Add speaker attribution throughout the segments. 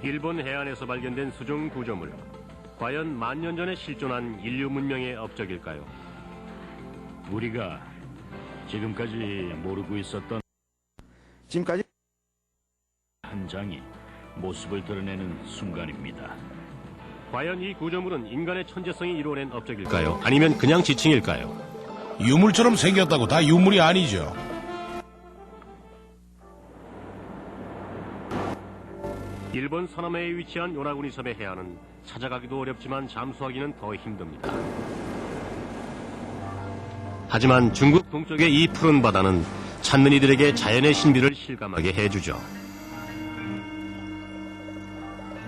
Speaker 1: 일본 해안에서 발견된 수중 구조물. 과연 만년 전에 실존한 인류 문명의 업적일까요?
Speaker 2: 우리가 지금까지 모르고 있었던
Speaker 3: 지금까지
Speaker 2: 한 장이 모습을 드러내는 순간입니다.
Speaker 1: 과연 이 구조물은 인간의 천재성이 이루어낸 업적일까요? 아니면 그냥 지칭일까요?
Speaker 4: 유물처럼 생겼다고 다 유물이 아니죠.
Speaker 1: 일본 서남해에 위치한 요나구니 섬의 해안은 찾아가기도 어렵지만 잠수하기는 더 힘듭니다. 하지만 중국 동쪽의 이 푸른 바다는 찾는 이들에게 자연의 신비를 실감하게 해주죠.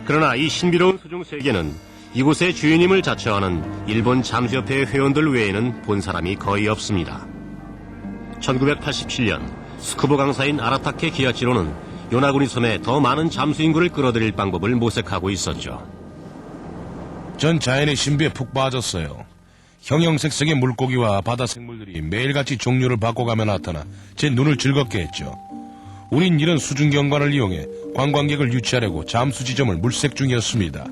Speaker 1: 그러나 이 신비로운 수중 세계는 이곳의 주인임을 자처하는 일본 잠수협회 회원들 외에는 본 사람이 거의 없습니다. 1987년 스쿠버 강사인 아라타케 기아치로는 요나구니 섬에 더 많은 잠수 인구를 끌어들일 방법을 모색하고 있었죠.
Speaker 4: 전 자연의 신비에 푹 빠졌어요. 형형색색의 물고기와 바다 생물들이 매일같이 종류를 바꿔가며 나타나 제 눈을 즐겁게 했죠. 우린 이런 수중 경관을 이용해 관광객을 유치하려고 잠수 지점을 물색 중이었습니다.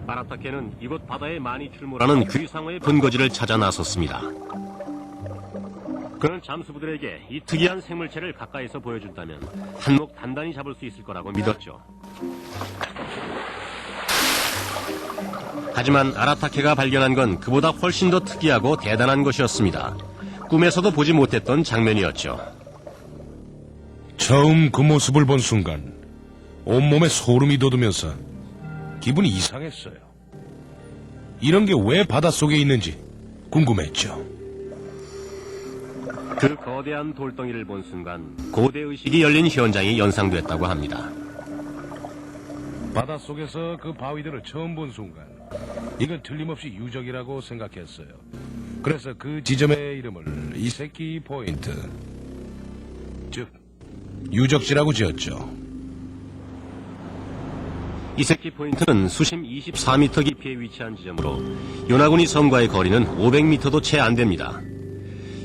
Speaker 1: 아라타케는 이곳 바다에 많이 출몰하는 귀상어의 본거지를 찾아 나섰습니다. 그는 잠수부들에게 이 특이한 생물체를 가까이서 보여준다면 한몫 단단히 잡을 수 있을 거라고 믿었죠. 하지만 아라타케가 발견한 건 그보다 훨씬 더 특이하고 대단한 것이었습니다. 꿈에서도 보지 못했던 장면이었죠.
Speaker 4: 처음 그 모습을 본 순간 온몸에 소름이 돋으면서 기분이 이상했어요. 이런 게 왜 바닷속에 있는지 궁금했죠.
Speaker 1: 그 거대한 돌덩이를 본 순간 고대의식이 열린 현장이 연상됐다고 합니다.
Speaker 4: 바닷속에서 그 바위들을 처음 본 순간 이건 틀림없이 유적이라고 생각했어요. 그래서 그 지점의 이름을 이세키 포인트, 즉 유적지라고 지었죠.
Speaker 1: 이세키 포인트는 수심 24m 깊이에 위치한 지점으로 요나구니 섬과의 거리는 500m도 채 안 됩니다.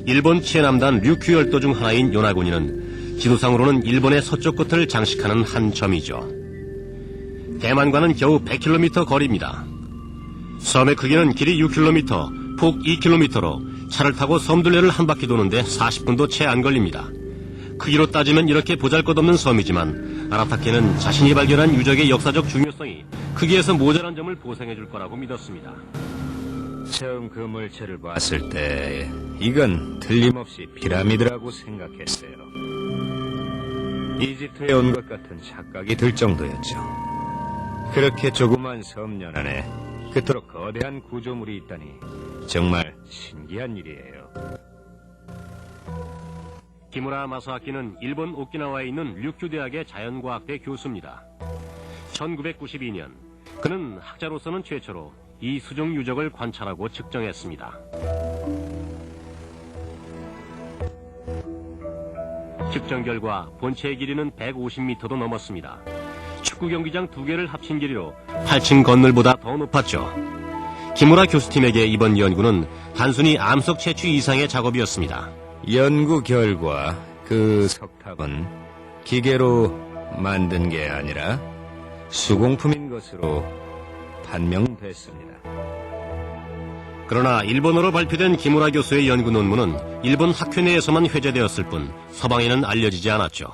Speaker 1: 일본 최남단 류큐 열도 중 하나인 요나구니는 지도상으로는 일본의 서쪽 끝을 장식하는 한 점이죠. 대만과는 겨우 100km 거리입니다. 섬의 크기는 길이 6km, 폭 2km로 차를 타고 섬둘레를 한 바퀴 도는데 40분도 채 안 걸립니다. 크기로 따지면 이렇게 보잘것없는 섬이지만 아라타케는 자신이 발견한 유적의 역사적 중요성이 크기에서 모자란 점을 보상해 줄 거라고 믿었습니다.
Speaker 5: 처음 그 물체를 봤을 때 이건 틀림없이 피라미드라고 생각했어요. 이집트에 온 것 같은 착각이 들 정도였죠. 그렇게 조그만 섬연 안에 그토록 거대한 구조물이 있다니 정말 신기한 일이에요.
Speaker 1: 기무라 마사아키는 일본 오키나와에 있는 류큐 대학의 자연과학대 교수입니다. 1992년 그는 학자로서는 최초로 이 수중 유적을 관찰하고 측정했습니다. 측정 결과 본체의 길이는 150m도 넘었습니다. 축구 경기장 2개를 합친 길이로 8층 건물보다 더 높았죠. 기무라 교수팀에게 이번 연구는 단순히 암석 채취 이상의 작업이었습니다.
Speaker 5: 연구 결과 그 석탑은 기계로 만든 게 아니라 수공품인 것으로 판명됐습니다.
Speaker 1: 그러나 일본어로 발표된 기무라 교수의 연구 논문은 일본 학회 내에서만 회자되었을 뿐 서방에는 알려지지 않았죠.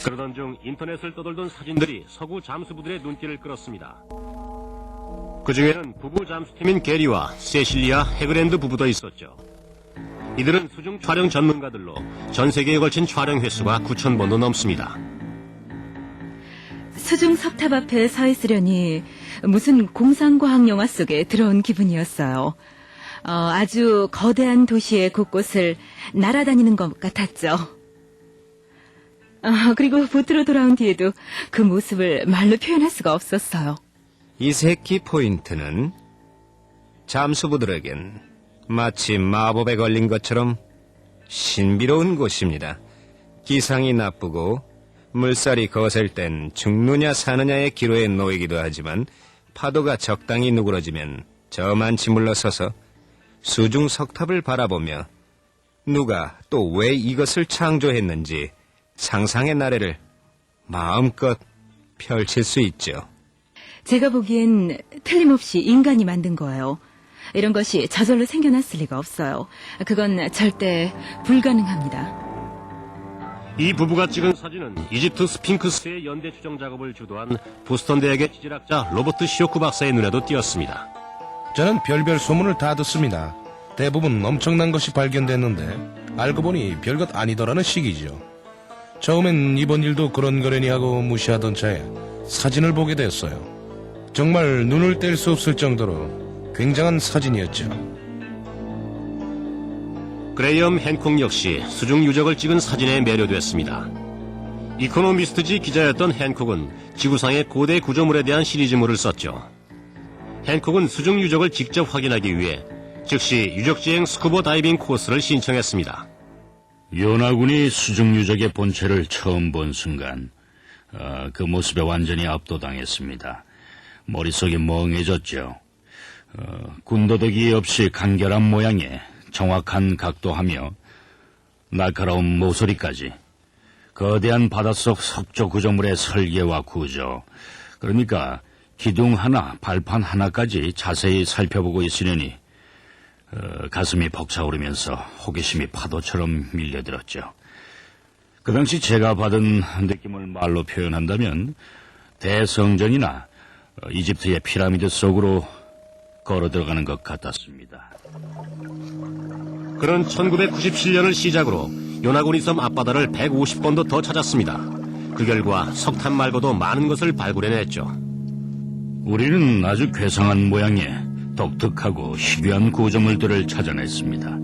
Speaker 1: 그러던 중 인터넷을 떠돌던 사진들이 서구 잠수부들의 눈길을 끌었습니다. 그 중에는 부부 잠수팀인 게리와 세실리아 해그랜드 부부도 있었죠. 이들은 수중 촬영 전문가들로 전 세계에 걸친 촬영 횟수가 9,000번도 넘습니다.
Speaker 6: 수중 석탑 앞에 서 있으려니 무슨 공상과학 영화 속에 들어온 기분이었어요. 아주 거대한 도시의 곳곳을 날아다니는 것 같았죠. 그리고 보트로 돌아온 뒤에도 그 모습을 말로 표현할 수가 없었어요.
Speaker 5: 이세키 포인트는 잠수부들에겐 마치 마법에 걸린 것처럼 신비로운 곳입니다. 기상이 나쁘고 물살이 거셀 땐 죽느냐 사느냐의 기로에 놓이기도 하지만 파도가 적당히 누그러지면 저만치 물러서서 수중 석탑을 바라보며 누가 또 왜 이것을 창조했는지 상상의 나래를 마음껏 펼칠 수 있죠.
Speaker 6: 제가 보기엔 틀림없이 인간이 만든 거예요. 이런 것이 저절로 생겨났을 리가 없어요. 그건 절대 불가능합니다.
Speaker 1: 이 부부가 찍은 사진은 이집트 스핑크스의 연대 추정 작업을 주도한 보스턴 대학의 지질학자 로버트 시오크 박사의 눈에도 띄었습니다.
Speaker 4: 저는 별별 소문을 다 듣습니다. 대부분 엄청난 것이 발견됐는데 알고 보니 별것 아니더라는 식이죠. 처음엔 이번 일도 그런거려니 하고 무시하던 차에 사진을 보게 됐어요. 정말 눈을 뗄 수 없을 정도로 굉장한 사진이었죠.
Speaker 1: 그레이엄 핸콕 역시 수중 유적을 찍은 사진에 매료됐습니다. 이코노미스트지 기자였던 핸콕은 지구상의 고대 구조물에 대한 시리즈물을 썼죠. 핸콕은 수중 유적을 직접 확인하기 위해 즉시 유적지행 스쿠버 다이빙 코스를 신청했습니다.
Speaker 2: 요나군이 수중 유적의 본체를 처음 본 순간 그 모습에 완전히 압도당했습니다. 머릿속이 멍해졌죠. 군더더기 없이 간결한 모양에 정확한 각도하며 날카로운 모서리까지 거대한 바닷속 석조 구조물의 설계와 구조, 그러니까 기둥 하나, 발판 하나까지 자세히 살펴보고 있으려니 가슴이 벅차오르면서 호기심이 파도처럼 밀려들었죠. 그 당시 제가 받은 느낌을 말로 표현한다면 대성전이나 이집트의 피라미드 속으로 걸어 들어가는 것 같았습니다.
Speaker 1: 그는 1997년을 시작으로 요나구니 섬 앞바다를 150번도 더 찾았습니다. 그 결과 석탄 말고도 많은 것을 발굴해냈죠.
Speaker 2: 우리는 아주 괴상한 모양의 독특하고 희귀한 구조물들을 찾아냈습니다.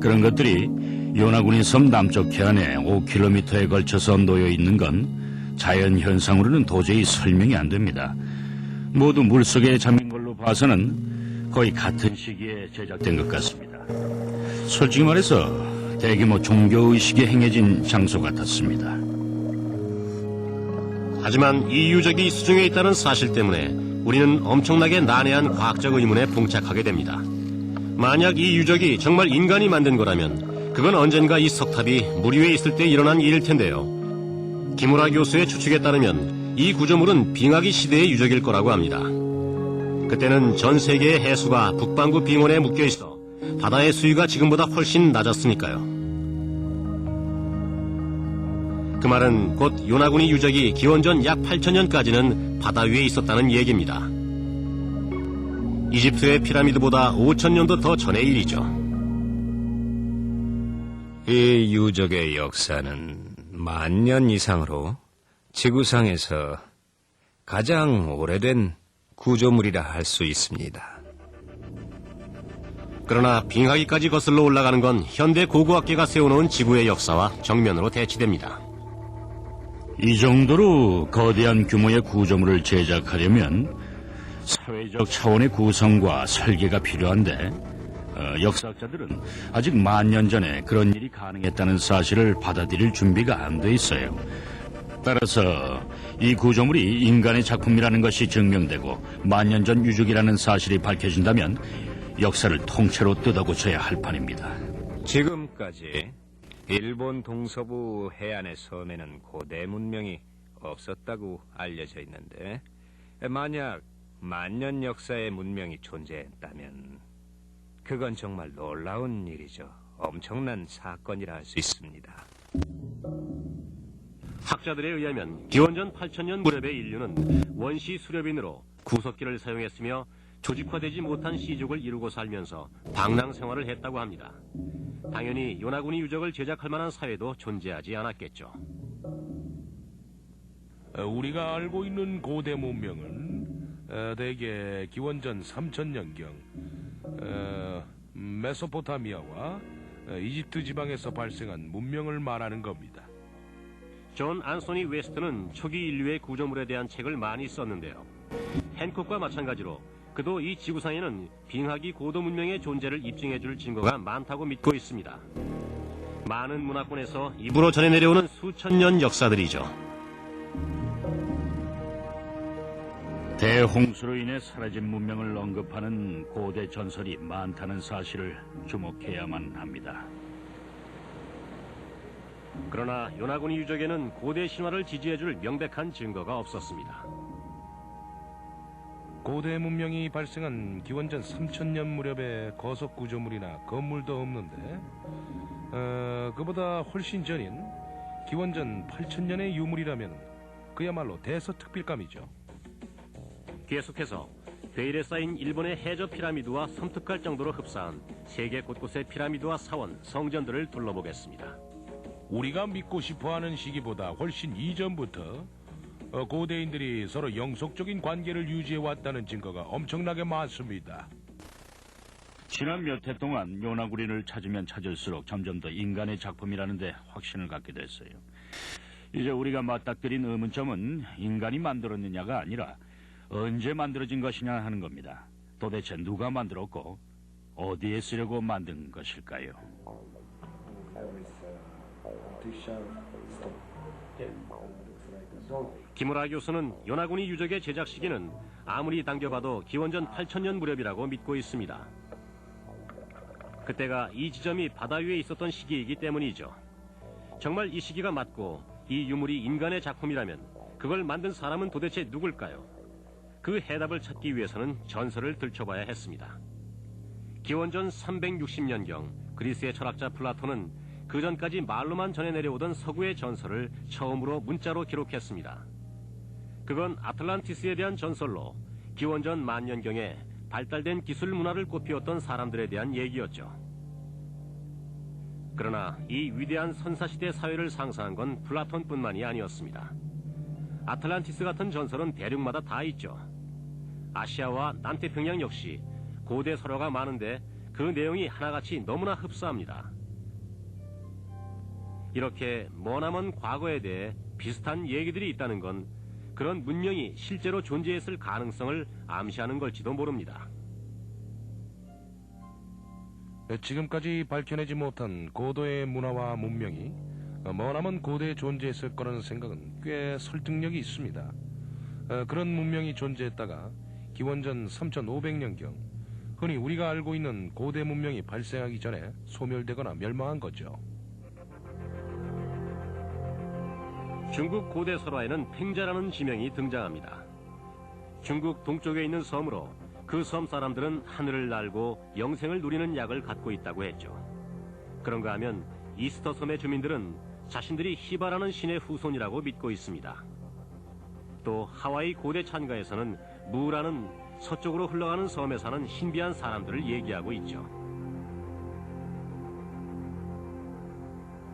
Speaker 2: 그런 것들이 요나구니 섬 남쪽 해안에 5km에 걸쳐서 놓여 있는 건 자연 현상으로는 도저히 설명이 안 됩니다. 모두 물속에 잠긴 걸로 봐서는 거의 같은 시기에 제작된 것 같습니다. 솔직히 말해서 대규모 종교의식이 행해진 장소 같았습니다.
Speaker 1: 하지만 이 유적이 수중에 있다는 사실 때문에 우리는 엄청나게 난해한 과학적 의문에 봉착하게 됩니다. 만약 이 유적이 정말 인간이 만든 거라면 그건 언젠가 이 석탑이 물 위에 있을 때 일어난 일일 텐데요. 김우라 교수의 추측에 따르면 이 구조물은 빙하기 시대의 유적일 거라고 합니다. 그때는 전 세계의 해수가 북반구 빙원에 묶여 있어 바다의 수위가 지금보다 훨씬 낮았으니까요. 그 말은 곧 요나구니 유적이 기원전 약 8,000년까지는 바다 위에 있었다는 얘기입니다. 이집트의 피라미드보다 5,000년도 더 전의 일이죠.
Speaker 5: 이 유적의 역사는 10,000년 이상으로 지구상에서 가장 오래된 구조물이라 할 수 있습니다.
Speaker 1: 그러나 빙하기까지 거슬러 올라가는 건 현대 고고학계가 세워놓은 지구의 역사와 정면으로 대치됩니다.
Speaker 2: 이 정도로 거대한 규모의 구조물을 제작하려면 사회적 차원의 구성과 설계가 필요한데 역사학자들은 아직 10,000년 전에 그런 일이 가능했다는 사실을 받아들일 준비가 안 돼 있어요. 따라서 이 구조물이 인간의 작품이라는 것이 증명되고 10,000년 전 유적이라는 사실이 밝혀진다면 역사를 통째로 뜯어고쳐야 할 판입니다.
Speaker 5: 지금까지 일본 동서부 해안의 섬에는 고대 문명이 없었다고 알려져 있는데 만약 10,000년 역사의 문명이 존재했다면 그건 정말 놀라운 일이죠. 엄청난 사건이라 할 수 있습니다.
Speaker 1: 학자들에 의하면 기원전 8,000년 무렵의 인류는 원시 수렵인으로 구석기를 사용했으며 조직화되지 못한 시족을 이루고 살면서 방랑 생활을 했다고 합니다. 당연히 요나구니 유적을 제작할 만한 사회도 존재하지 않았겠죠.
Speaker 4: 우리가 알고 있는 고대 문명은 대개 기원전 3,000년경 메소포타미아와 이집트 지방에서 발생한 문명을 말하는 겁니다.
Speaker 1: 존 안소니 웨스트는 초기 인류의 구조물에 대한 책을 많이 썼는데요. 핸콕과 마찬가지로 그도 이 지구상에는 빙하기 고도 문명의 존재를 입증해줄 증거가 많다고 믿고 있습니다. 많은 문화권에서 입으로 전해 내려오는 수천 년 역사들이죠.
Speaker 2: 대홍수로 인해 사라진 문명을 언급하는 고대 전설이 많다는 사실을 주목해야만 합니다.
Speaker 1: 그러나 요나구니 유적에는 고대 신화를 지지해줄 명백한 증거가 없었습니다.
Speaker 4: 고대 문명이 발생한 기원전 3000년 무렵의 거석 구조물이나 건물도 없는데 그보다 훨씬 전인 기원전 8000년의 유물이라면 그야말로 대서특필감이죠.
Speaker 1: 계속해서 베일에 쌓인 일본의 해저 피라미드와 섬뜩할 정도로 흡사한 세계 곳곳의 피라미드와 사원, 성전들을 둘러보겠습니다.
Speaker 4: 우리가 믿고 싶어하는 시기보다 훨씬 이전부터 고대인들이 서로 영속적인 관계를 유지해왔다는 증거가 엄청나게 많습니다.
Speaker 2: 지난 몇 해 동안 요나구리를 찾으면 찾을수록 점점 더 인간의 작품이라는 데 확신을 갖게 됐어요. 이제 우리가 맞닥뜨린 의문점은 인간이 만들었느냐가 아니라 언제 만들어진 것이냐 하는 겁니다. 도대체 누가 만들었고 어디에 쓰려고 만든 것일까요?
Speaker 1: 김우라 교수는 요나구니 유적의 제작 시기는 아무리 당겨봐도 기원전 8000년 무렵이라고 믿고 있습니다. 그때가 이 지점이 바다 위에 있었던 시기이기 때문이죠. 정말 이 시기가 맞고 이 유물이 인간의 작품이라면 그걸 만든 사람은 도대체 누굴까요? 그 해답을 찾기 위해서는 전설을 들춰봐야 했습니다. 기원전 360년경 그리스의 철학자 플라톤은 그 전까지 말로만 전해 내려오던 서구의 전설을 처음으로 문자로 기록했습니다. 그건 아틀란티스에 대한 전설로 기원전 만년경에 발달된 기술 문화를 꽃피웠던 사람들에 대한 얘기였죠. 그러나 이 위대한 선사시대 사회를 상상한 건 플라톤뿐만이 아니었습니다. 아틀란티스 같은 전설은 대륙마다 다 있죠. 아시아와 남태평양 역시 고대 설화가 많은데 그 내용이 하나같이 너무나 흡사합니다. 이렇게 머나먼 과거에 대해 비슷한 얘기들이 있다는 건 그런 문명이 실제로 존재했을 가능성을 암시하는 걸지도 모릅니다.
Speaker 4: 지금까지 밝혀내지 못한 고도의 문화와 문명이 머나먼 고대에 존재했을 거라는 생각은 꽤 설득력이 있습니다. 그런 문명이 존재했다가 기원전 3500년경 흔히 우리가 알고 있는 고대 문명이 발생하기 전에 소멸되거나 멸망한 거죠.
Speaker 1: 중국 고대 설화에는 팽자라는 지명이 등장합니다. 중국 동쪽에 있는 섬으로 그 섬 사람들은 하늘을 날고 영생을 누리는 약을 갖고 있다고 했죠. 그런가 하면 이스터 섬의 주민들은 자신들이 히바라는 신의 후손이라고 믿고 있습니다. 또 하와이 고대 찬가에서는 무라는 서쪽으로 흘러가는 섬에 사는 신비한 사람들을 얘기하고 있죠.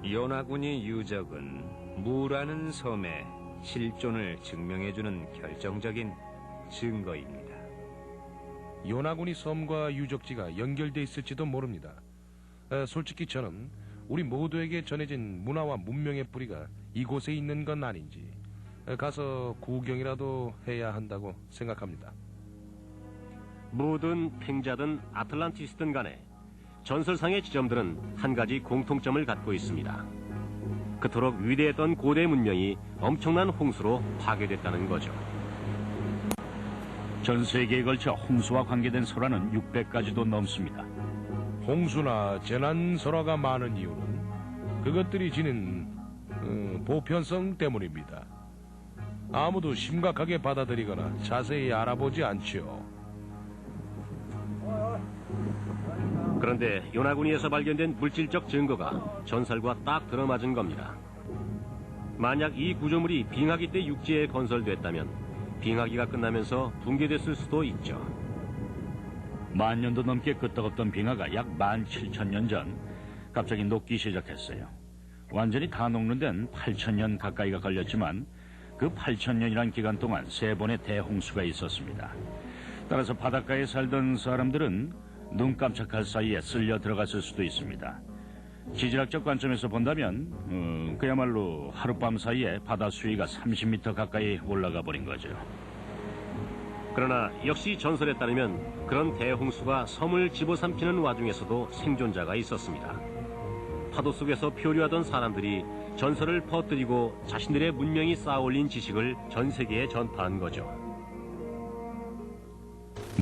Speaker 5: 요나구니 유적은 무라는 섬의 실존을 증명해주는 결정적인 증거입니다.
Speaker 4: 요나구니 섬과 유적지가 연결돼 있을지도 모릅니다. 솔직히 저는 우리 모두에게 전해진 문화와 문명의 뿌리가 이곳에 있는 건 아닌지 가서 구경이라도 해야 한다고 생각합니다.
Speaker 1: 무든 팽자든 아틀란티스든 간에 전설상의 지점들은 한 가지 공통점을 갖고 있습니다. 그토록 위대했던 고대 문명이 엄청난 홍수로 파괴됐다는 거죠.
Speaker 2: 전 세계에 걸쳐 홍수와 관계된 설화는 600가지도 넘습니다.
Speaker 4: 홍수나 재난 설화가 많은 이유는 그것들이 지닌 보편성 때문입니다. 아무도 심각하게 받아들이거나 자세히 알아보지 않지요.
Speaker 1: 그런데 요나구니에서 발견된 물질적 증거가 전설과 딱 들어맞은 겁니다. 만약 이 구조물이 빙하기 때 육지에 건설됐다면 빙하기가 끝나면서 붕괴됐을 수도 있죠.
Speaker 2: 만 년도 넘게 끄떡없던 빙하가 약 17,000년 전 갑자기 녹기 시작했어요. 완전히 다 녹는 데는 8,000년 가까이가 걸렸지만 그 8,000년이란 기간 동안 3번의 대홍수가 있었습니다. 따라서 바닷가에 살던 사람들은 눈 깜짝할 사이에 쓸려 들어갔을 수도 있습니다. 지질학적 관점에서 본다면 그야말로 하룻밤 사이에 바다 수위가 30m 가까이 올라가 버린 거죠.
Speaker 1: 그러나 역시 전설에 따르면 그런 대홍수가 섬을 집어삼키는 와중에서도 생존자가 있었습니다. 파도 속에서 표류하던 사람들이 전설을 퍼뜨리고 자신들의 문명이 쌓아올린 지식을 전 세계에 전파한 거죠.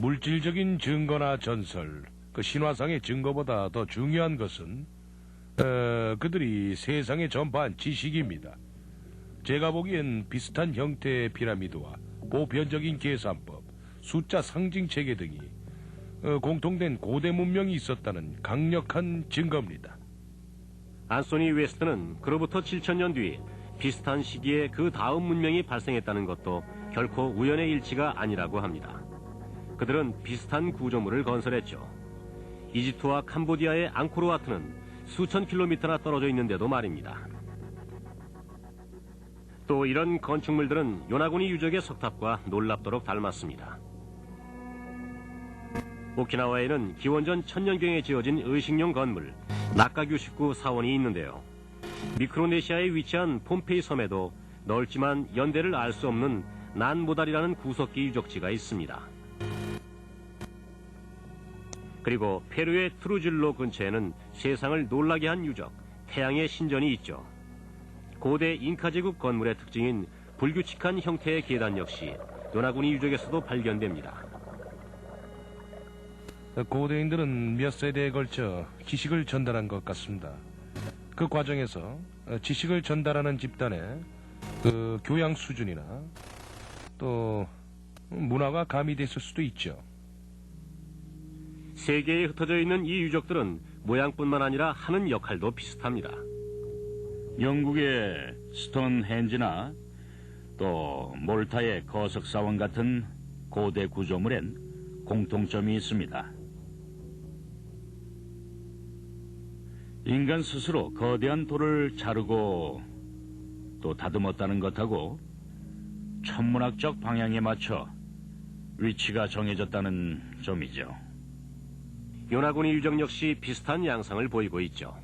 Speaker 4: 물질적인 증거나 전설, 그 신화상의 증거보다 더 중요한 것은 그들이 세상에 전파한 지식입니다. 제가 보기엔 비슷한 형태의 피라미드와 보편적인 계산법, 숫자 상징체계 등이 공통된 고대 문명이 있었다는 강력한 증거입니다.
Speaker 1: 안소니 웨스트는 그로부터 7,000년 뒤 비슷한 시기에 그 다음 문명이 발생했다는 것도 결코 우연의 일치가 아니라고 합니다. 그들은 비슷한 구조물을 건설했죠. 이집트와 캄보디아의 앙코르와트는 수천 킬로미터나 떨어져 있는데도 말입니다. 또 이런 건축물들은 요나구니 유적의 석탑과 놀랍도록 닮았습니다. 오키나와에는 기원전 1000년경에 지어진 의식용 건물 나카규시쿠 사원이 있는데요. 미크로네시아에 위치한 폼페이 섬에도 넓지만 연대를 알 수 없는 난모달이라는 구석기 유적지가 있습니다. 그리고 페루의 트루질로 근처에는 세상을 놀라게 한 유적, 태양의 신전이 있죠. 고대 잉카 제국 건물의 특징인 불규칙한 형태의 계단 역시 요나구니 유적에서도 발견됩니다.
Speaker 4: 고대인들은 몇 세대에 걸쳐 지식을 전달한 것 같습니다. 그 과정에서 지식을 전달하는 집단의 그 교양 수준이나 또 문화가 가미됐을 수도 있죠.
Speaker 1: 세계에 흩어져 있는 이 유적들은 모양뿐만 아니라 하는 역할도 비슷합니다.
Speaker 2: 영국의 스톤헨지나 또 몰타의 거석사원 같은 고대 구조물엔 공통점이 있습니다. 인간 스스로 거대한 돌을 자르고 또 다듬었다는 것하고 천문학적 방향에 맞춰 위치가 정해졌다는 점이죠.
Speaker 1: 요나구니 유적 역시 비슷한 양상을 보이고 있죠.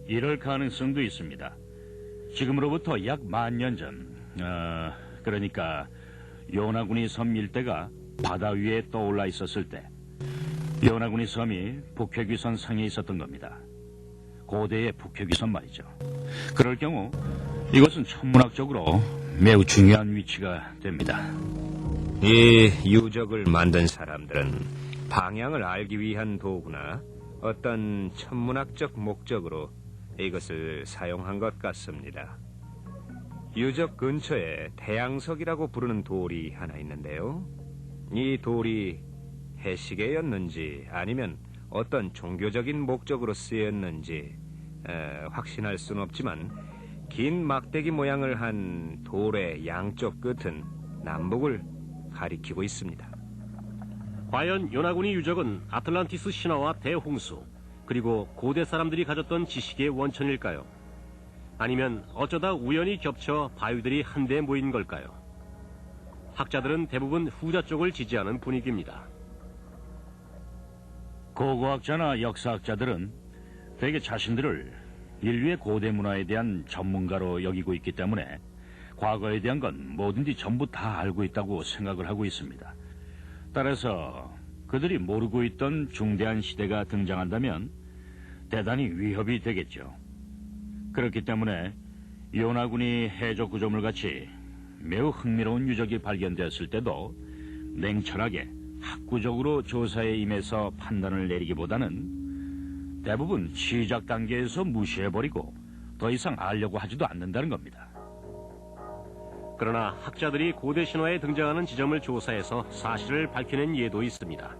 Speaker 2: 이럴 가능성도 있습니다. 지금으로부터 약 10,000년 전, 그러니까 요나구니 섬 일대가 바다 위에 떠올라 있었을 때 요나구니 섬이 북회귀선 상에 있었던 겁니다. 고대의 북회귀선 말이죠. 그럴 경우 이것은 천문학적으로 매우 중요한 위치가 됩니다.
Speaker 5: 이 유적을 만든 사람들은 방향을 알기 위한 도구나 어떤 천문학적 목적으로 이것을 사용한 것 같습니다. 유적 근처에 태양석이라고 부르는 돌이 하나 있는데요. 이 돌이 해시계였는지 아니면 어떤 종교적인 목적으로 쓰였는지 확신할 수는 없지만 긴 막대기 모양을 한 돌의 양쪽 끝은 남북을 가리키고 있습니다.
Speaker 1: 과연 요나구니 유적은 아틀란티스 신화와 대홍수, 그리고 고대 사람들이 가졌던 지식의 원천일까요? 아니면 어쩌다 우연히 겹쳐 바위들이 한데 모인 걸까요? 학자들은 대부분 후자 쪽을 지지하는 분위기입니다.
Speaker 2: 고고학자나 역사학자들은 대개 자신들을 인류의 고대 문화에 대한 전문가로 여기고 있기 때문에 과거에 대한 건 뭐든지 전부 다 알고 있다고 생각을 하고 있습니다. 따라서 그들이 모르고 있던 중대한 시대가 등장한다면 대단히 위협이 되겠죠. 그렇기 때문에 요나구니 해적 구조물 같이 매우 흥미로운 유적이 발견되었을 때도 냉철하게 학구적으로 조사에 임해서 판단을 내리기보다는 대부분 시작 단계에서 무시해버리고 더 이상 알려고 하지도 않는다는 겁니다.
Speaker 1: 그러나 학자들이 고대 신화에 등장하는 지점을 조사해서 사실을 밝혀낸 예도 있습니다.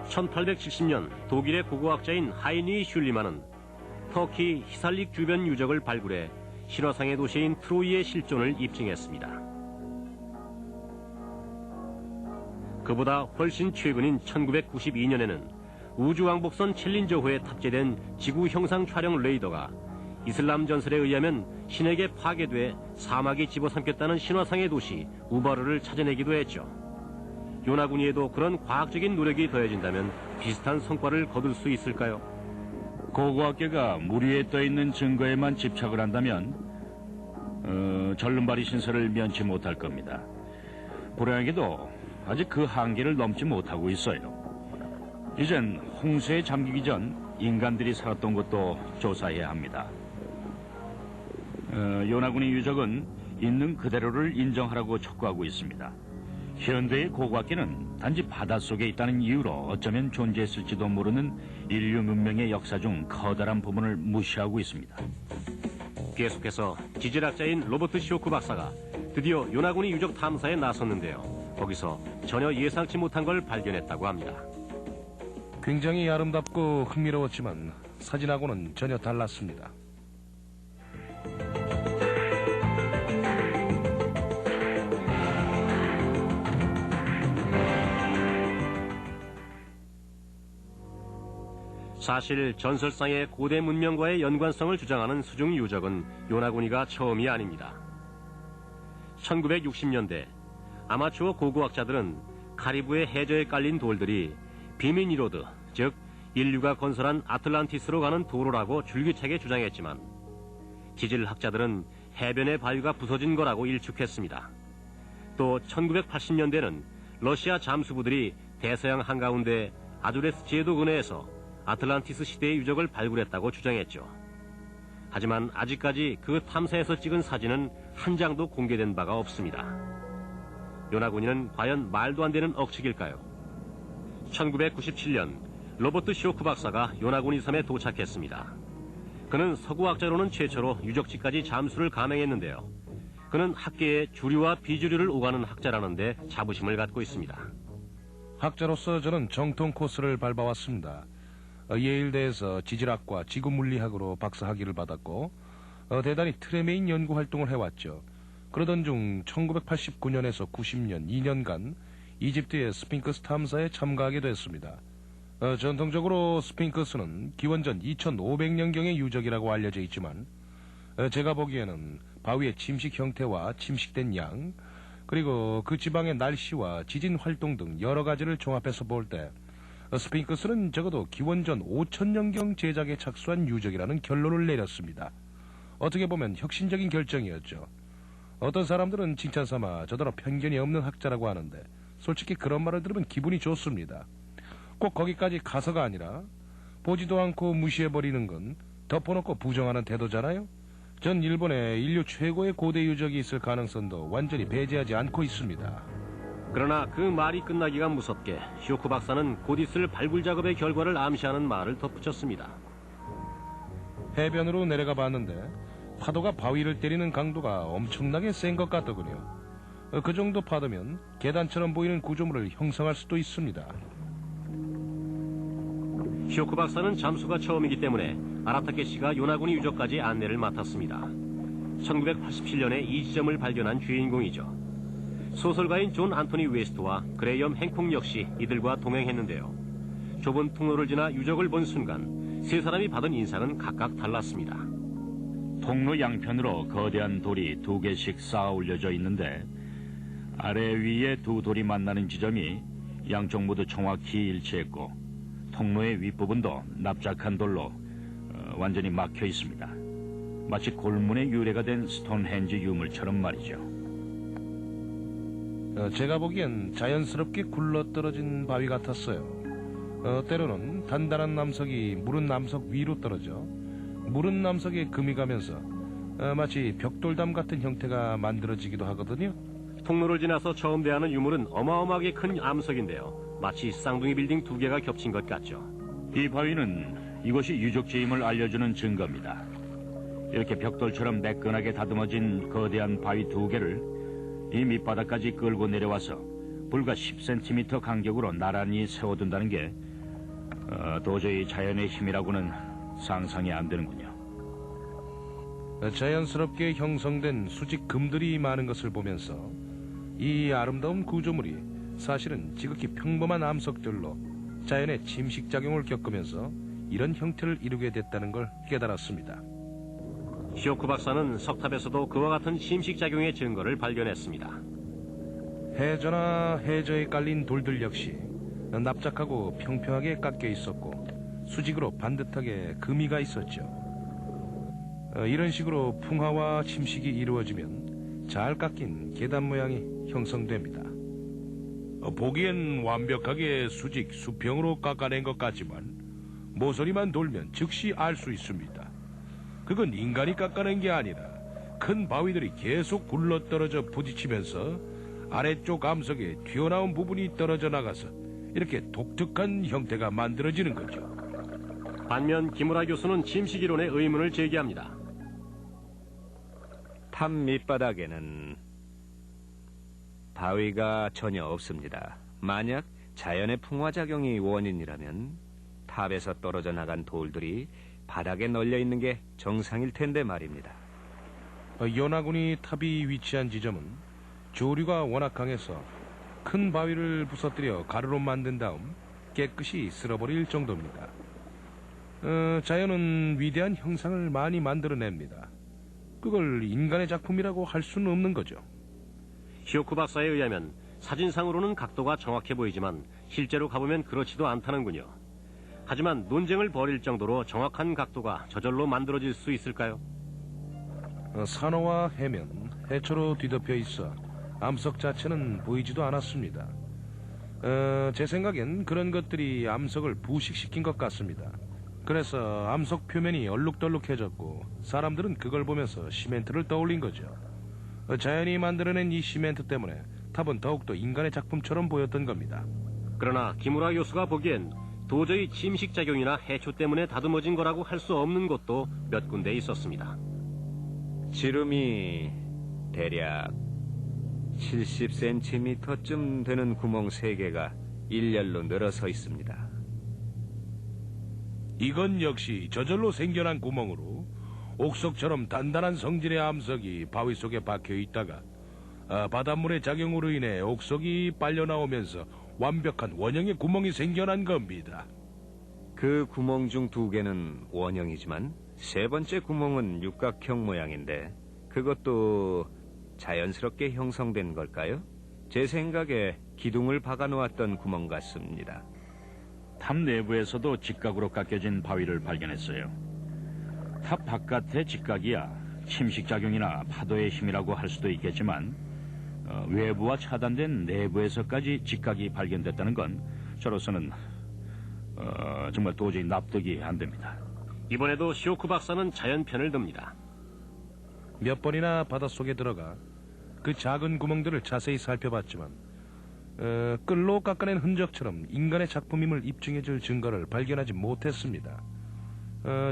Speaker 1: 1870년 독일의 고고학자인 하이니 슐리만은 터키 히살릭 주변 유적을 발굴해 신화상의 도시인 트로이의 실존을 입증했습니다. 그보다 훨씬 최근인 1992년에는 우주왕복선 챌린저호에 탑재된 지구 형상 촬영 레이더가 이슬람 전설에 의하면 신에게 파괴돼 사막이 집어삼켰다는 신화상의 도시 우바르를 찾아내기도 했죠. 요나구니에도 그런 과학적인 노력이 더해진다면 비슷한 성과를 거둘 수 있을까요?
Speaker 2: 고고학계가 물 위에 떠있는 증거에만 집착을 한다면 절름발이 신설을 면치 못할 겁니다. 불행하게도 아직 그 한계를 넘지 못하고 있어요. 이젠 홍수에 잠기기 전 인간들이 살았던 곳도 조사해야 합니다. 요나구니 유적은 있는 그대로를 인정하라고 촉구하고 있습니다. 현대의 고고학계는 단지 바닷속에 있다는 이유로 어쩌면 존재했을지도 모르는 인류 문명의 역사 중 커다란 부분을 무시하고 있습니다.
Speaker 1: 계속해서 지질학자인 로버트 시오크 박사가 드디어 요나구니 유적 탐사에 나섰는데요. 거기서 전혀 예상치 못한 걸 발견했다고 합니다.
Speaker 4: 굉장히 아름답고 흥미로웠지만 사진하고는 전혀 달랐습니다.
Speaker 1: 사실 전설상의 고대 문명과의 연관성을 주장하는 수중 유적은 요나구니가 처음이 아닙니다. 1960년대 아마추어 고고학자들은 카리브해 해저에 깔린 돌들이 비미니로드, 즉 인류가 건설한 아틀란티스로 가는 도로라고 줄기차게 주장했지만 지질학자들은 해변의 바위가 부서진 거라고 일축했습니다. 또 1980년대는 러시아 잠수부들이 대서양 한가운데 아두레스 제도 근해에서 아틀란티스 시대의 유적을 발굴했다고 주장했죠. 하지만 아직까지 그 탐사에서 찍은 사진은 한 장도 공개된 바가 없습니다. 요나구니는 과연 말도 안 되는 억측일까요? 1997년 로버트 시오크 박사가 요나구니 섬에 도착했습니다. 그는 서구학자로는 최초로 유적지까지 잠수를 감행했는데요. 그는 학계의 주류와 비주류를 오가는 학자라는데 자부심을 갖고 있습니다.
Speaker 4: 학자로서 저는 정통 코스를 밟아왔습니다. 예일대에서 지질학과 지구물리학으로 박사학위를 받았고 대단히 트레메인 연구활동을 해왔죠. 그러던 중 1989년에서 90년 2년간 이집트의 스핑크스 탐사에 참가하게 됐습니다. 전통적으로 스핑크스는 기원전 2500년경의 유적이라고 알려져 있지만 제가 보기에는 바위의 침식 형태와 침식된 양, 그리고 그 지방의 날씨와 지진 활동 등 여러 가지를 종합해서 볼 때 스핑크스는 적어도 기원전 5000년경 제작에 착수한 유적이라는 결론을 내렸습니다. 어떻게 보면 혁신적인 결정이었죠. 어떤 사람들은 칭찬삼아 저더러 편견이 없는 학자라고 하는데 솔직히 그런 말을 들으면 기분이 좋습니다. 꼭 거기까지 가서가 아니라 보지도 않고 무시해버리는 건 덮어놓고 부정하는 태도잖아요. 전 일본에 인류 최고의 고대 유적이 있을 가능성도 완전히 배제하지 않고 있습니다.
Speaker 1: 그러나 그 말이 끝나기가 무섭게 시오크 박사는 곧 있을 발굴 작업의 결과를 암시하는 말을 덧붙였습니다.
Speaker 4: 해변으로 내려가 봤는데 파도가 바위를 때리는 강도가 엄청나게 센 것 같더군요. 그 정도 파도면 계단처럼 보이는 구조물을 형성할 수도 있습니다.
Speaker 1: 시오크 박사는 잠수가 처음이기 때문에 아라타케 씨가 요나구니 유적까지 안내를 맡았습니다. 1987년에 이 지점을 발견한 주인공이죠. 소설가인 존 안토니 웨스트와 그레이엄 행콕 역시 이들과 동행했는데요. 좁은 통로를 지나 유적을 본 순간 세 사람이 받은 인상은 각각 달랐습니다.
Speaker 2: 통로 양편으로 거대한 돌이 2개씩 쌓아 올려져 있는데 아래 위에 두 돌이 만나는 지점이 양쪽 모두 정확히 일치했고 통로의 윗부분도 납작한 돌로 완전히 막혀 있습니다. 마치 골문의 유래가 된 스톤헨지 유물처럼 말이죠.
Speaker 4: 제가 보기엔 자연스럽게 굴러떨어진 바위 같았어요. 때로는 단단한 남석이 무른 남석 위로 떨어져 무른 남석에 금이 가면서 마치 벽돌담 같은 형태가 만들어지기도 하거든요.
Speaker 1: 통로를 지나서 처음 대하는 유물은 어마어마하게 큰 암석인데요. 마치 쌍둥이 빌딩 2개가 겹친 것 같죠.
Speaker 2: 이 바위는 이곳이 유적지임을 알려주는 증거입니다. 이렇게 벽돌처럼 매끈하게 다듬어진 거대한 바위 2개를 이 밑바닥까지 끌고 내려와서 불과 10cm 간격으로 나란히 세워둔다는 게 도저히 자연의 힘이라고는 상상이 안 되는군요.
Speaker 4: 자연스럽게 형성된 수직 금들이 많은 것을 보면서 이 아름다운 구조물이 사실은 지극히 평범한 암석들로 자연의 침식작용을 겪으면서 이런 형태를 이루게 됐다는 걸 깨달았습니다.
Speaker 1: 시오크 박사는 석탑에서도 그와 같은 침식작용의 증거를 발견했습니다.
Speaker 4: 해저나 해저에 깔린 돌들 역시 납작하고 평평하게 깎여 있었고 수직으로 반듯하게 금이가 있었죠. 이런 식으로 풍화와 침식이 이루어지면 잘 깎인 계단 모양이 형성됩니다. 보기엔 완벽하게 수직 수평으로 깎아낸 것 같지만 모서리만 돌면 즉시 알 수 있습니다. 그건 인간이 깎아낸 게 아니라 큰 바위들이 계속 굴러떨어져 부딪히면서 아래쪽 암석에 튀어나온 부분이 떨어져 나가서 이렇게 독특한 형태가 만들어지는 거죠.
Speaker 1: 반면 김우라 교수는 침식이론의 의문을 제기합니다.
Speaker 5: 탑 밑바닥에는 바위가 전혀 없습니다. 만약 자연의 풍화작용이 원인이라면 탑에서 떨어져 나간 돌들이 바닥에 널려 있는 게 정상일 텐데 말입니다.
Speaker 4: 연화군이 탑이 위치한 지점은 조류가 워낙 강해서 큰 바위를 부서뜨려 가루로 만든 다음 깨끗이 쓸어버릴 정도입니다. 자연은 위대한 형상을 많이 만들어냅니다. 그걸 인간의 작품이라고 할 수는 없는 거죠.
Speaker 1: 시오쿠 박사에 의하면 사진상으로는 각도가 정확해 보이지만 실제로 가보면 그렇지도 않다는군요. 하지만 논쟁을 벌일 정도로 정확한 각도가 저절로 만들어질 수 있을까요?
Speaker 4: 산호와 해면, 해초로 뒤덮여 있어 암석 자체는 보이지도 않았습니다. 제 생각엔 그런 것들이 암석을 부식시킨 것 같습니다. 그래서 암석 표면이 얼룩덜룩해졌고 사람들은 그걸 보면서 시멘트를 떠올린 거죠. 자연이 만들어낸 이 시멘트 때문에 탑은 더욱더 인간의 작품처럼 보였던 겁니다.
Speaker 1: 그러나 김우라 교수가 보기엔 도저히 침식작용이나 해초 때문에 다듬어진 거라고 할 수 없는 곳도 몇 군데 있었습니다.
Speaker 5: 지름이 대략 70cm쯤 되는 구멍 3개가 일렬로 늘어서 있습니다.
Speaker 4: 이건 역시 저절로 생겨난 구멍으로 옥석처럼 단단한 성질의 암석이 바위 속에 박혀 있다가 바닷물의 작용으로 인해 옥석이 빨려 나오면서 완벽한 원형의 구멍이 생겨난 겁니다.
Speaker 5: 그 구멍 중 2개는 원형이지만 3번째 구멍은 육각형 모양인데 그것도 자연스럽게 형성된 걸까요? 제 생각에 기둥을 박아놓았던 구멍 같습니다.
Speaker 2: 탑 내부에서도 직각으로 깎여진 바위를 발견했어요. 탑 바깥의 직각이야 침식작용이나 파도의 힘이라고 할 수도 있겠지만 외부와 차단된 내부에서까지 직각이 발견됐다는 건 저로서는 정말 도저히 납득이 안 됩니다.
Speaker 1: 이번에도 시오쿠 박사는 자연편을 듭니다.
Speaker 4: 몇 번이나 바닷속에 들어가 그 작은 구멍들을 자세히 살펴봤지만 끌로 깎아낸 흔적처럼 인간의 작품임을 입증해줄 증거를 발견하지 못했습니다.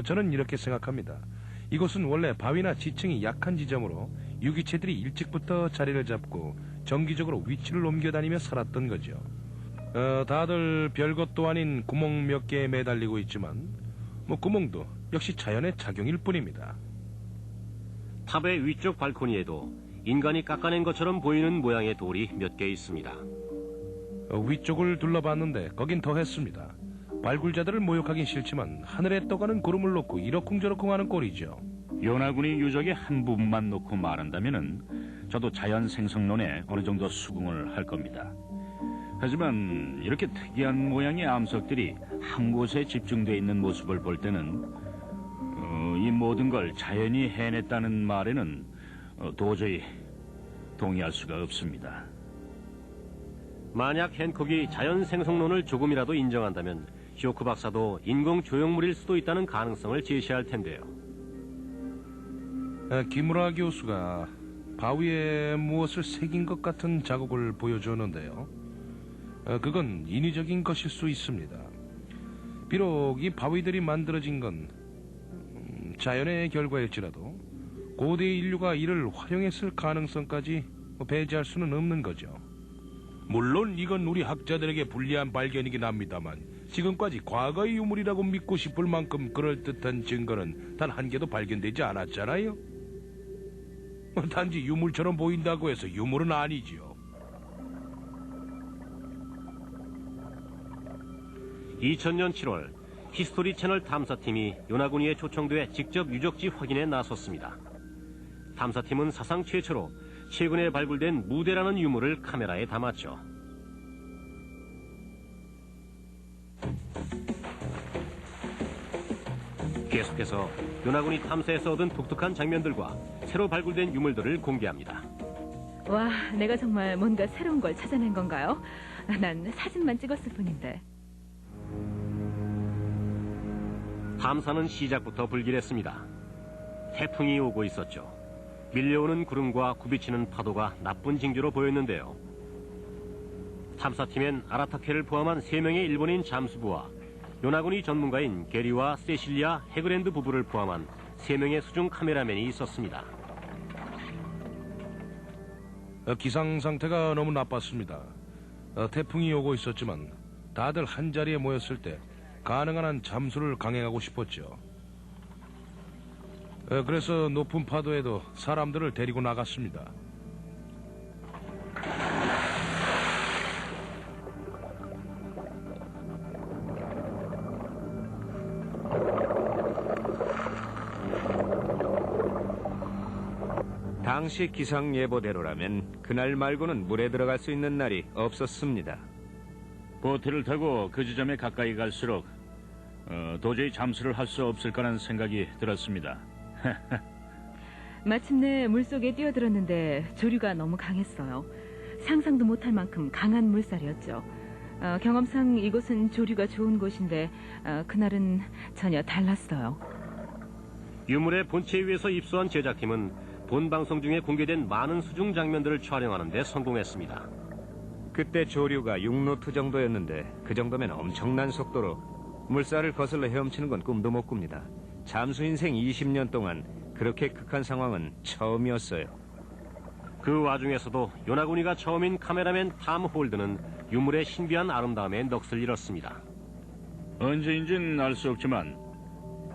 Speaker 4: 저는 이렇게 생각합니다. 이곳은 원래 바위나 지층이 약한 지점으로 유기체들이 일찍부터 자리를 잡고 정기적으로 위치를 옮겨다니며 살았던 거죠. 다들 별것도 아닌 구멍 몇 개에 매달리고 있지만 구멍도 역시 자연의 작용일 뿐입니다.
Speaker 1: 탑의 위쪽 발코니에도 인간이 깎아낸 것처럼 보이는 모양의 돌이 몇 개 있습니다.
Speaker 4: 위쪽을 둘러봤는데 거긴 더 했습니다. 발굴자들을 모욕하긴 싫지만 하늘에 떠가는 구름을 놓고 이러쿵저러쿵 하는 꼴이죠.
Speaker 2: 연화군이 유적의 한 부분만 놓고 말한다면은 저도 자연 생성론에 어느 정도 수긍을 할 겁니다. 하지만 이렇게 특이한 모양의 암석들이 한 곳에 집중되어 있는 모습을 볼 때는 이 모든 걸 자연이 해냈다는 말에는 도저히 동의할 수가 없습니다.
Speaker 1: 만약 헨콕이 자연 생성론을 조금이라도 인정한다면 시오쿠 박사도 인공 조형물일 수도 있다는 가능성을 제시할 텐데요.
Speaker 4: 김우라 교수가 바위에 무엇을 새긴 것 같은 자국을 보여주었는데요. 그건 인위적인 것일 수 있습니다. 비록 이 바위들이 만들어진 건 자연의 결과일지라도 고대 인류가 이를 활용했을 가능성까지 배제할 수는 없는 거죠. 물론 이건 우리 학자들에게 불리한 발견이긴 합니다만 지금까지 과거의 유물이라고 믿고 싶을 만큼 그럴듯한 증거는 단 한 개도 발견되지 않았잖아요. 단지 유물처럼 보인다고 해서 유물은 아니지요.
Speaker 1: 2000년 7월 히스토리 채널 탐사팀이 요나구니에 초청돼 직접 유적지 확인에 나섰습니다. 탐사팀은 사상 최초로 최근에 발굴된 무대라는 유물을 카메라에 담았죠. 계속해서 요나구니 탐사에서 얻은 독특한 장면들과 새로 발굴된 유물들을 공개합니다.
Speaker 6: 와, 내가 정말 뭔가 새로운 걸 찾아낸 건가요? 난 사진만 찍었을 뿐인데.
Speaker 1: 탐사는 시작부터 불길했습니다. 태풍이 오고 있었죠. 밀려오는 구름과 굽이치는 파도가 나쁜 징조로 보였는데요. 탐사팀엔 아라타케를 포함한 3명의 일본인 잠수부와 요나군이 전문가인 게리와 세실리아 해그랜드 부부를 포함한 3명의 수중 카메라맨이 있었습니다.
Speaker 4: 기상 상태가 너무 나빴습니다. 태풍이 오고 있었지만 다들 한자리에 모였을 때 가능한 한 잠수를 강행하고 싶었죠. 그래서 높은 파도에도 사람들을 데리고 나갔습니다.
Speaker 5: 당시 기상 예보대로라면 그날 말고는 물에 들어갈 수 있는 날이 없었습니다.
Speaker 2: 보트를 타고 그 지점에 가까이 갈수록 도저히 잠수를 할 수 없을 거라는 생각이 들었습니다.
Speaker 6: 마침내 물속에 뛰어들었는데 조류가 너무 강했어요. 상상도 못할 만큼 강한 물살이었죠. 경험상 이곳은 조류가 좋은 곳인데 그날은 전혀 달랐어요.
Speaker 1: 유물의 본체 위에서 입수한 제작팀은 본 방송 중에 공개된 많은 수중 장면들을 촬영하는 데 성공했습니다.
Speaker 5: 그때 조류가 6노트 정도였는데 그 정도면 엄청난 속도로 물살을 거슬러 헤엄치는 건 꿈도 못 꿉니다. 잠수 인생 20년 동안 그렇게 극한 상황은 처음이었어요.
Speaker 1: 그 와중에서도 요나구니가 처음인 카메라맨 탐 홀드는 유물의 신비한 아름다움에 넋을 잃었습니다.
Speaker 2: 언제인지는 알 수 없지만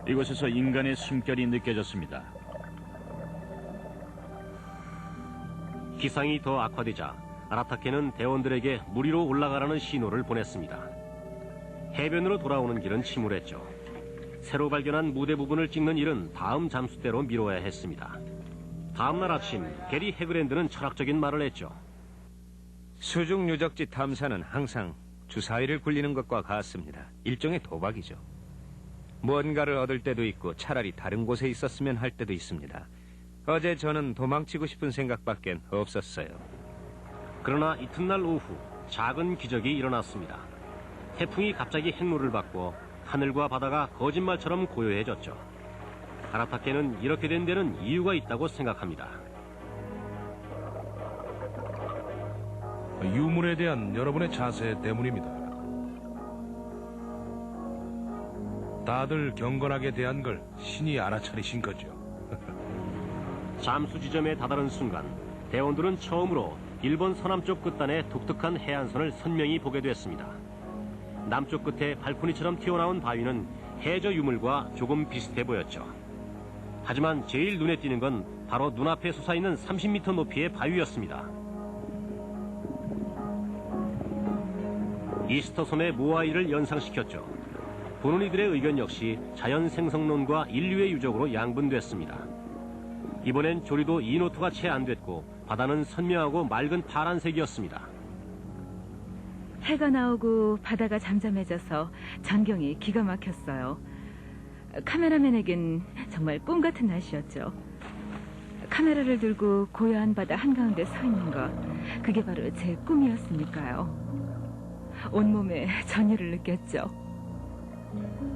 Speaker 2: 이곳에서 인간의 숨결이 느껴졌습니다.
Speaker 1: 기상이 더 악화되자 아라타케는 대원들에게 물 위로 올라가라는 신호를 보냈습니다. 해변으로 돌아오는 길은 침울했죠. 새로 발견한 무대 부분을 찍는 일은 다음 잠수 때로 미뤄야 했습니다. 다음 날 아침 게리 해그랜드는 철학적인 말을 했죠.
Speaker 5: 수중 유적지 탐사는 항상 주사위를 굴리는 것과 같습니다. 일종의 도박이죠. 뭔가를 얻을 때도 있고 차라리 다른 곳에 있었으면 할 때도 있습니다. 어제 저는 도망치고 싶은 생각밖엔 없었어요.
Speaker 1: 그러나 이튿날 오후 작은 기적이 일어났습니다. 태풍이 갑자기 핵물을 바꿔 하늘과 바다가 거짓말처럼 고요해졌죠. 아라타케는 이렇게 된 데는 이유가 있다고 생각합니다.
Speaker 4: 유물에 대한 여러분의 자세 때문입니다. 다들 경건하게 대한 걸 신이 알아차리신 거죠.
Speaker 1: 잠수 지점에 다다른 순간 대원들은 처음으로 일본 서남쪽 끝단의 독특한 해안선을 선명히 보게 됐습니다. 남쪽 끝에 발코니처럼 튀어나온 바위는 해저 유물과 조금 비슷해 보였죠. 하지만 제일 눈에 띄는 건 바로 눈앞에 솟아있는 30m 높이의 바위였습니다. 이스터섬의 모아이를 연상시켰죠. 보는 이들의 의견 역시 자연 생성론과 인류의 유적으로 양분됐습니다. 이번엔 조리도 2노트가 채 안 됐고 바다는 선명하고 맑은 파란색이었습니다.
Speaker 6: 해가 나오고 바다가 잠잠해져서 전경이 기가 막혔어요. 카메라맨에겐 정말 꿈 같은 날씨였죠. 카메라를 들고 고요한 바다 한가운데 서 있는 것, 그게 바로 제 꿈이었으니까요. 온몸에 전율을 느꼈죠.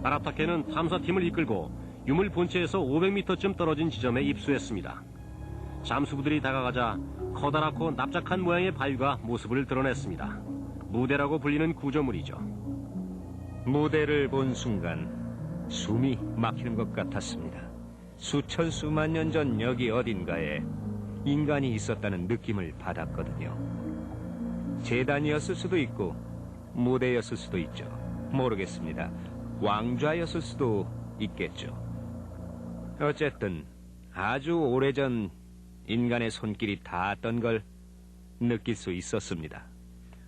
Speaker 1: 아라타케는 탐사팀을 이끌고 유물 본체에서 500m쯤 떨어진 지점에 입수했습니다. 잠수부들이 다가가자 커다랗고 납작한 모양의 바위가 모습을 드러냈습니다. 무대라고 불리는 구조물이죠.
Speaker 5: 무대를 본 순간 숨이 막히는 것 같았습니다. 수천 수만 년 전 여기 어딘가에 인간이 있었다는 느낌을 받았거든요. 재단이었을 수도 있고 무대였을 수도 있죠. 모르겠습니다. 왕좌였을 수도 있겠죠. 어쨌든 아주 오래전 인간의 손길이 닿았던 걸 느낄 수 있었습니다.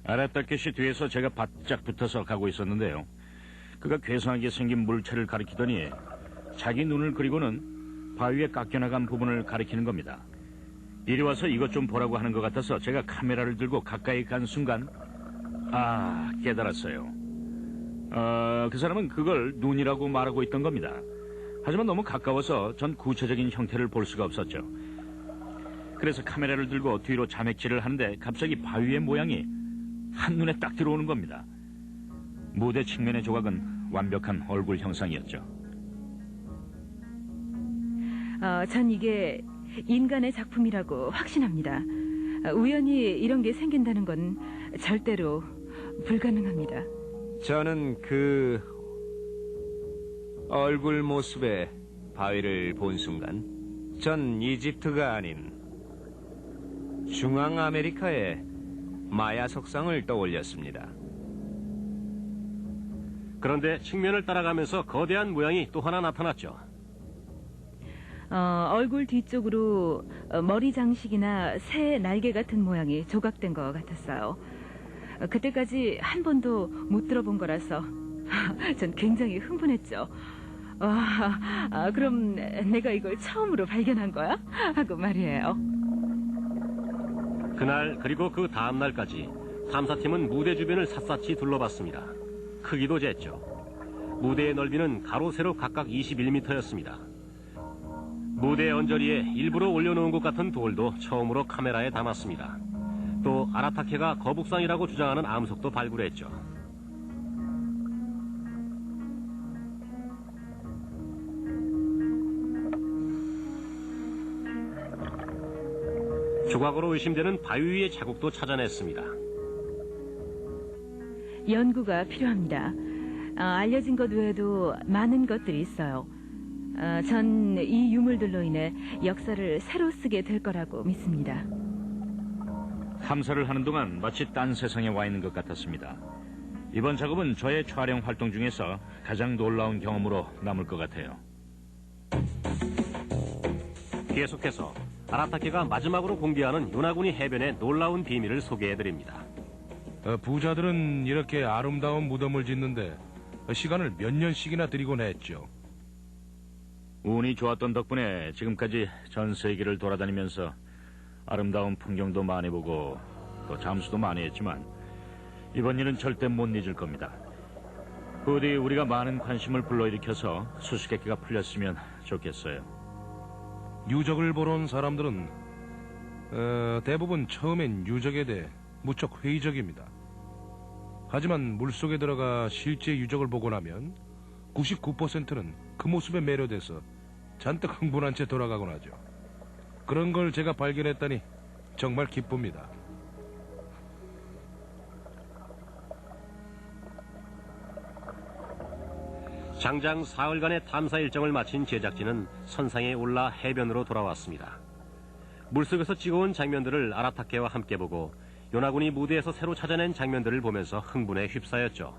Speaker 2: 아라타케 씨 뒤에서 제가 바짝 붙어서 가고 있었는데요. 그가 괴상하게 생긴 물체를 가리키더니 자기 눈을 그리고는 바위에 깎여나간 부분을 가리키는 겁니다. 이리 와서 이것 좀 보라고 하는 것 같아서 제가 카메라를 들고 가까이 간 순간 깨달았어요. 그 사람은 그걸 눈이라고 말하고 있던 겁니다. 하지만 너무 가까워서 전 구체적인 형태를 볼 수가 없었죠. 그래서 카메라를 들고 뒤로 자맥질을 하는데 갑자기 바위의 모양이 한눈에 딱 들어오는 겁니다. 무대 측면의 조각은 완벽한 얼굴 형상이었죠.
Speaker 6: 전 이게 인간의 작품이라고 확신합니다. 우연히 이런 게 생긴다는 건 절대로 불가능합니다.
Speaker 5: 저는 그 얼굴 모습의 바위를 본 순간 전 이집트가 아닌 중앙 아메리카의 마야 석상을 떠올렸습니다.
Speaker 1: 그런데 측면을 따라가면서 거대한 모양이 또 하나 나타났죠.
Speaker 6: 얼굴 뒤쪽으로 머리 장식이나 새 날개 같은 모양이 조각된 것 같았어요. 그때까지 한 번도 못 들어본 거라서 전 굉장히 흥분했죠. 그럼 내가 이걸 처음으로 발견한 거야? 하고 말이에요.
Speaker 1: 그날 그리고 그 다음 날까지 탐사팀은 무대 주변을 샅샅이 둘러봤습니다. 크기도 쟀죠. 무대의 넓이는 가로 세로 각각 21m였습니다. 무대 언저리에 일부러 올려놓은 것 같은 돌도 처음으로 카메라에 담았습니다. 또 아라타케가 거북상이라고 주장하는 암석도 발굴했죠. 조각으로 의심되는 바위 위의 자국도 찾아냈습니다.
Speaker 6: 연구가 필요합니다. 알려진 것 외에도 많은 것들이 있어요. 전 이 유물들로 인해 역사를 새로 쓰게 될 거라고 믿습니다.
Speaker 2: 탐사를 하는 동안 마치 딴 세상에 와 있는 것 같았습니다. 이번 작업은 저의 촬영 활동 중에서 가장 놀라운 경험으로 남을 것 같아요.
Speaker 1: 계속해서 아라타케가 마지막으로 공개하는 요나구니 해변의 놀라운 비밀을 소개해드립니다.
Speaker 4: 부자들은 이렇게 아름다운 무덤을 짓는데 시간을 몇 년씩이나 들이곤 했죠.
Speaker 2: 운이 좋았던 덕분에 지금까지 전 세계를 돌아다니면서 아름다운 풍경도 많이 보고 또 잠수도 많이 했지만 이번 일은 절대 못 잊을 겁니다. 부디 우리가 많은 관심을 불러일으켜서 수수께끼가 풀렸으면 좋겠어요.
Speaker 4: 유적을 보러 온 사람들은 대부분 처음엔 유적에 대해 무척 회의적입니다. 하지만 물속에 들어가 실제 유적을 보고 나면 99%는 그 모습에 매료돼서 잔뜩 흥분한 채 돌아가곤 하죠. 그런 걸 제가 발견했다니 정말 기쁩니다.
Speaker 1: 장장 사흘간의 탐사 일정을 마친 제작진은 선상에 올라 해변으로 돌아왔습니다. 물속에서 찍어온 장면들을 아라타케와 함께 보고 요나군이 무대에서 새로 찾아낸 장면들을 보면서 흥분에 휩싸였죠.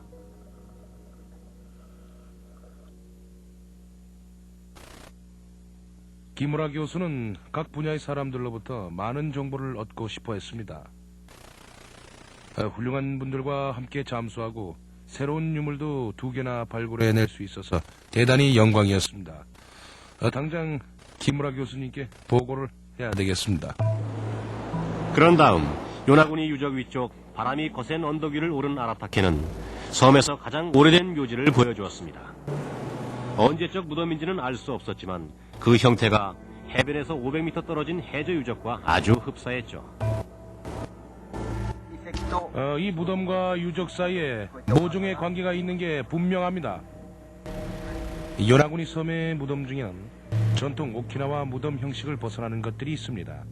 Speaker 4: 기무라 교수는 각 분야의 사람들로부터 많은 정보를 얻고 싶어 했습니다. 훌륭한 분들과 함께 잠수하고 새로운 유물도 2개나 발굴해낼 수 있어서 대단히 영광이었습니다. 당장 기무라 교수님께 보고를 해야 되겠습니다.
Speaker 1: 그런 다음 요나군이 유적 위쪽 바람이 거센 언덕 위를 오른 아라타케는 섬에서 가장 오래된 묘지를 보여주었습니다. 언제적 무덤인지는 알 수 없었지만 그 형태가 해변에서 500m 떨어진 해저 유적과 아주 흡사했죠.
Speaker 4: 이 무덤과 유적 사이에 모종의 관계가 있는 게 분명합니다. 요나구니 섬의 무덤 중에는 전통 오키나와 무덤 형식을 벗어나는 것들이 있습니다.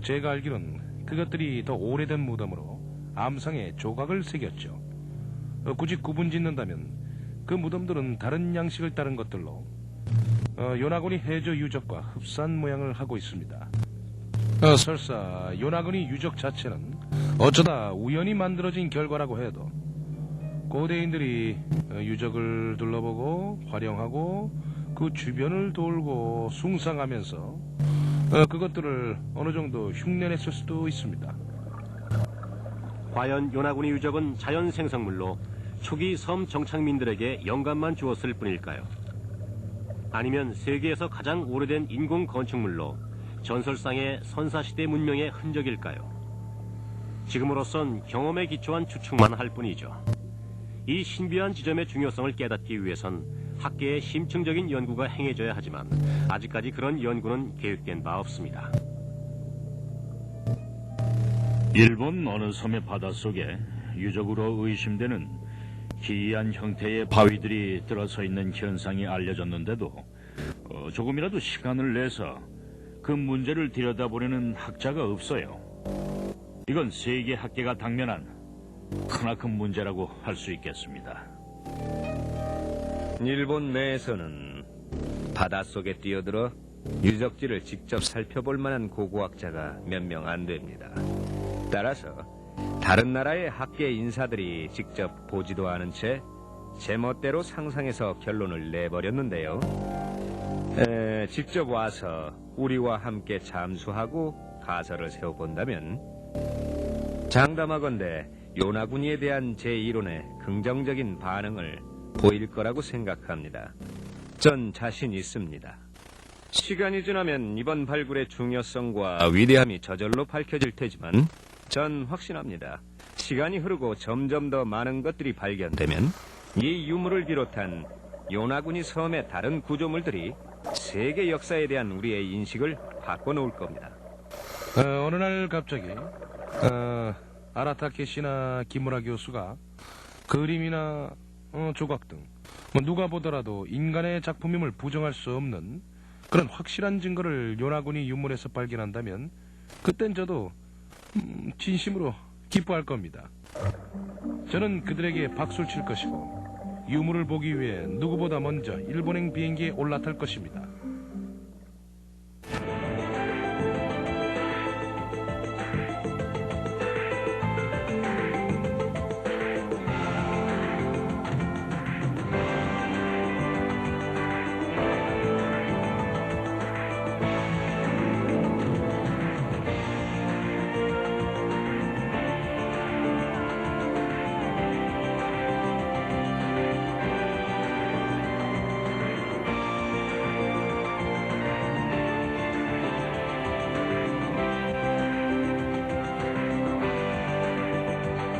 Speaker 4: 제가 알기로는 그것들이 더 오래된 무덤으로 암상에 조각을 새겼죠. 굳이 구분 짓는다면 그 무덤들은 다른 양식을 따른 것들로 요나구니 해저 유적과 흡사한 모양을 하고 있습니다. 설사 요나구니 유적 자체는 어쩌다 우연히 만들어진 결과라고 해도 고대인들이 유적을 둘러보고 활용하고 그 주변을 돌고 숭상하면서 그것들을 어느 정도 흉내냈을 수도 있습니다.
Speaker 1: 과연 요나구니 유적은 자연 생성물로 초기 섬 정착민들에게 영감만 주었을 뿐일까요? 아니면 세계에서 가장 오래된 인공 건축물로 전설상의 선사시대 문명의 흔적일까요? 지금으로선 경험에 기초한 추측만 할 뿐이죠. 이 신비한 지점의 중요성을 깨닫기 위해선 학계의 심층적인 연구가 행해져야 하지만 아직까지 그런 연구는 계획된 바 없습니다.
Speaker 2: 일본 어느 섬의 바닷속에 유적으로 의심되는 기이한 형태의 바위들이 들어서 있는 현상이 알려졌는데도 조금이라도 시간을 내서 그 문제를 들여다보려는 학자가 없어요. 이건 세계 학계가 당면한 크나큰 문제라고 할 수 있겠습니다.
Speaker 5: 일본 내에서는 바닷속에 뛰어들어 유적지를 직접 살펴볼 만한 고고학자가 몇 명 안 됩니다. 따라서 다른 나라의 학계 인사들이 직접 보지도 않은 채 제멋대로 상상해서 결론을 내버렸는데요. 직접 와서 우리와 함께 잠수하고 가설을 세워본다면 장담하건대 요나구니에 대한 제 이론에 긍정적인 반응을 보일 거라고 생각합니다. 전 자신 있습니다. 시간이 지나면 이번 발굴의 중요성과 위대함이 저절로 밝혀질 테지만 전 확신합니다. 시간이 흐르고 점점 더 많은 것들이 발견되면 이 유물을 비롯한 요나구니 섬의 다른 구조물들이 세계 역사에 대한 우리의 인식을 바꿔놓을 겁니다.
Speaker 4: 어느 날 갑자기 아라타케 씨나 기무라 교수가 그림이나 조각 등 누가 보더라도 인간의 작품임을 부정할 수 없는 그런 확실한 증거를 요나구니 유물에서 발견한다면 그땐 저도 진심으로 기뻐할 겁니다. 저는 그들에게 박수를 칠 것이고 유물을 보기 위해 누구보다 먼저 일본행 비행기에 올라탈 것입니다.